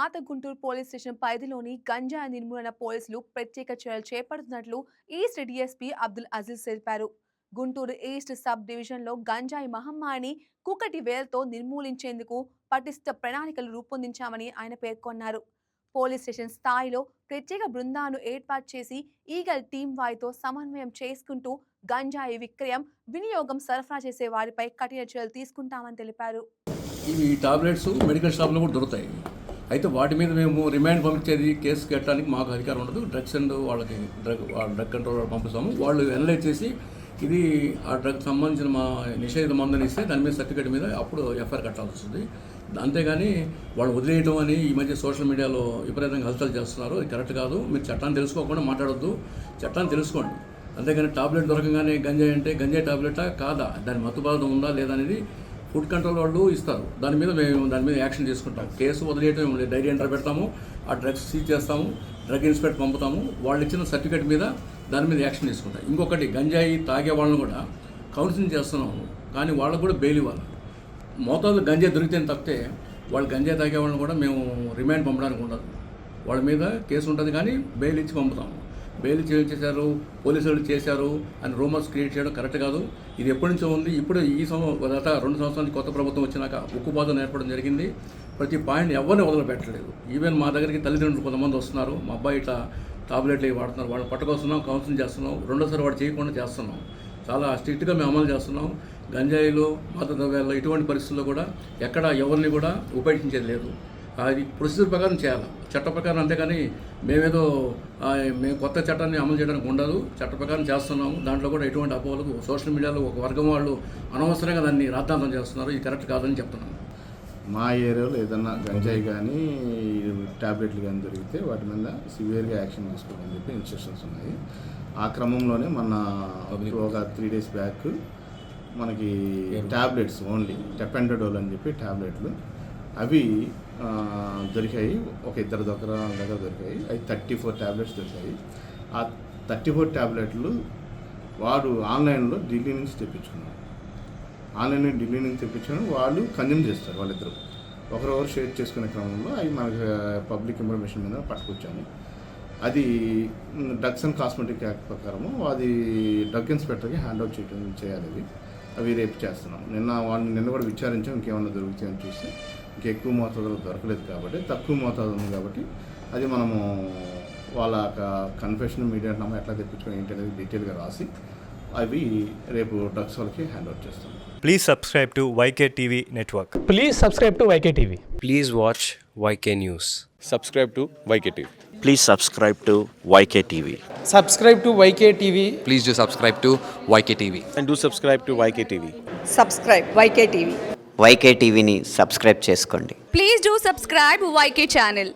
పాత Guntur police station పరిధిలోని గంజాయి నిర్మూలన పోలీసులు ప్రత్యేక చర్యలు చేపడుతున్నట్లు ఈస్ట్ డీఎస్పీ అబ్దుల్ అజీజ్ తెలిపారు. గుంటూరు ఈస్ట్ సబ్ డివిజన్లో గంజాయి మహమ్మారిని కూకటి వేలతో నిర్మూలించేందుకు పటిష్ట ప్రణాళికలు రూపొందించామని ఆయన పేర్కొన్నారు. పోలీస్ స్టేషన్ స్థాయిలో ప్రత్యేక బృందాలను ఏర్పాటు చేసి ఈగల్ టీం వారితో సమన్వయం చేసుకుంటూ గంజాయి విక్రయం, వినియోగం, సరఫరా చేసే వారిపై కఠిన చర్యలు తీసుకుంటామని తెలిపారు. ఇవి టాబ్లెట్స్ మెడికల్ షాప్లో కూడా దొరుకుతాయి. అయితే వాటి మీద మేము రిమాండ్ పంపించేది కేసు కట్టడానికి మాకు అధికారం ఉండదు. డ్రగ్స్ అండ్ వాళ్ళకి డ్రగ్ కంట్రోల్ పంపిస్తాము. వాళ్ళు అనలైజ్ చేసి ఇది ఆ డ్రగ్ సంబంధించిన మా నిషేధ మందుని ఇస్తే దాని మీద సర్టిఫికేట్ మీద అప్పుడు ఎఫ్ఐఆర్ కట్టాల్సి వస్తుంది. అంతేగాని వాళ్ళు వదిలేయటం అని ఈ మధ్య సోషల్ మీడియాలో విపరీతంగా హల్చల్ చేస్తున్నారు. అది కరెక్ట్ కాదు. మీరు చట్టాన్ని తెలుసుకోకుండా మాట్లాడొద్దు. చట్టాన్ని తెలుసుకోండి. అంతేగాని టాబ్లెట్ దొరకగానే గంజాయి అంటే గంజాయి టాబ్లెటా కాదా, దాని మత్తు పదార్థం ఉందా లేదా అనేది ఫుడ్ కంట్రోల్ వాళ్ళు ఇస్తారు. దాని మీద యాక్షన్ తీసుకుంటాం. కేసు వదిలేయటం డైరీ ఎంటర్ పెడతాము, ఆ డ్రగ్స్ సీజ్ చేస్తాము, డ్రగ్ ఇన్స్పెక్టర్ పంపుతాము. వాళ్ళు ఇచ్చిన సర్టిఫికేట్ మీద దాని మీద యాక్షన్ తీసుకుంటాం. ఇంకొకటి, గంజాయి తాగే వాళ్ళని కూడా కౌన్సిలింగ్ చేస్తున్నాము, కానీ వాళ్ళకు కూడా బెయిల్ ఇవ్వాలి. మోతాదు గంజాయి దొరికితే తప్పితే వాళ్ళు గంజాయి తాగే వాళ్ళని కూడా మేము రిమాండ్ పంపడానికి ఉండదు. వాళ్ళ మీద కేసు ఉంటుంది, కానీ బెయిల్ ఇచ్చి పంపుతాము. బెయిల్ చేశారు, పోలీసులు చేశారు అని రూమర్స్ క్రియేట్ చేయడం కరెక్ట్ కాదు. ఇది ఎప్పటి నుంచో ఉంది. ఇప్పుడు గత 2 సంవత్సరాల కొత్త ప్రభుత్వం వచ్చినాక ఉక్కుపాదం ఏర్పడడం జరిగింది. ప్రతి పాయింట్ ఎవరిని వదిలిపెట్టలేదు. ఈవెన్ మా దగ్గరికి తల్లిదండ్రులు కొంతమంది వస్తున్నారు, మా అబ్బాయి ఇట్లా టాబ్లెట్లు వాడుతున్నారు, వాళ్ళు పట్టుకొస్తున్నాం, కౌన్సిలింగ్ చేస్తున్నాం, రెండోసారి వాడు చేయకుండా చేస్తున్నాం. చాలా స్ట్రిక్ట్గా మేము అమలు చేస్తున్నాం. గంజాయిలో, మాదక ద్రవ్యాల్లో ఇటువంటి పరిస్థితుల్లో కూడా ఎక్కడ ఎవరిని కూడా ఉపేక్షించేది లేదు. అది ప్రొసీజర్ ప్రకారం చేయాలి, చట్ట ప్రకారం. అంతేగాని మేము కొత్త చట్టాన్ని అమలు చేయడానికి ఉండదు. చట్ట ప్రకారం చేస్తున్నాము. దాంట్లో కూడా ఎటువంటి అపోహలకు సోషల్ మీడియాలో ఒక వర్గం వాళ్ళు అనవసరంగా దాన్ని రాద్ధాంతం చేస్తున్నారు. ఇది కరెక్ట్ కాదని చెప్తున్నాను. మా ఏరియాలో ఏదన్నా గంజాయి కానీ ట్యాబ్లెట్లు కానీ దొరికితే వాటి మీద సివియర్గా యాక్షన్ తీసుకోవాలని చెప్పి ఇన్స్ట్రక్షన్స్ ఉన్నాయి. ఆ క్రమంలోనే ఒక 3 days బ్యాక్ మనకి ట్యాబ్లెట్స్ ఓన్లీ టెపెండడోల్ అని చెప్పి ట్యాబ్లెట్లు అవి దొరికాయి. ఒక 2 దగ్గర దొరికాయి. అవి 34 ట్యాబ్లెట్స్ దొరికాయి. ఆ 34 ట్యాబ్లెట్లు వాడు ఆన్లైన్లో ఢిల్లీ నుంచి తెప్పించుకున్నాడు. వాళ్ళు కన్జ్యూమ్ చేస్తారు. వాళ్ళిద్దరు ఒకరొకరు షేర్ చేసుకునే క్రమంలో అవి మనకి పబ్లిక్ ఇన్ఫర్మేషన్ మీద పట్టుకొచ్చాము. అది డ్రగ్స్ అండ్ కాస్మెటిక్ యాక్ట్ ప్రకారము అది డ్రగ్ ఇన్స్పెక్టర్కి హ్యాండ్ ఓవర్ చేయాలి. అవి రేపు చేస్తున్నాం. నిన్న కూడా విచారించాం, ఇంకేమన్నా దొరుకుతాయని చూస్తే ఇంకా ఎక్కువ మోతాదులో దొరకలేదు కాబట్టి, తక్కువ మోతాదు ఉంది కాబట్టి అది మనము వాళ్ళ కన్ఫెషన్ మీడియా నమ్మ ఎట్లా తెప్పించుకొని ఏంటి అనేది డీటెయిల్గా రాసి అవి రేపు డ్రగ్స్ వాళ్ళకి హ్యాండ్ ఓవర్ చేస్తాం. Please subscribe to YK TV Network. Please subscribe to YK TV. Please watch YK News. Subscribe to YK TV. Please subscribe to YK TV. Subscribe to YK TV. Please do subscribe to YK TV. And do subscribe to YK TV. Subscribe YK TV. YK TVని subscribe చేసుకోండి. Please do subscribe YK channel.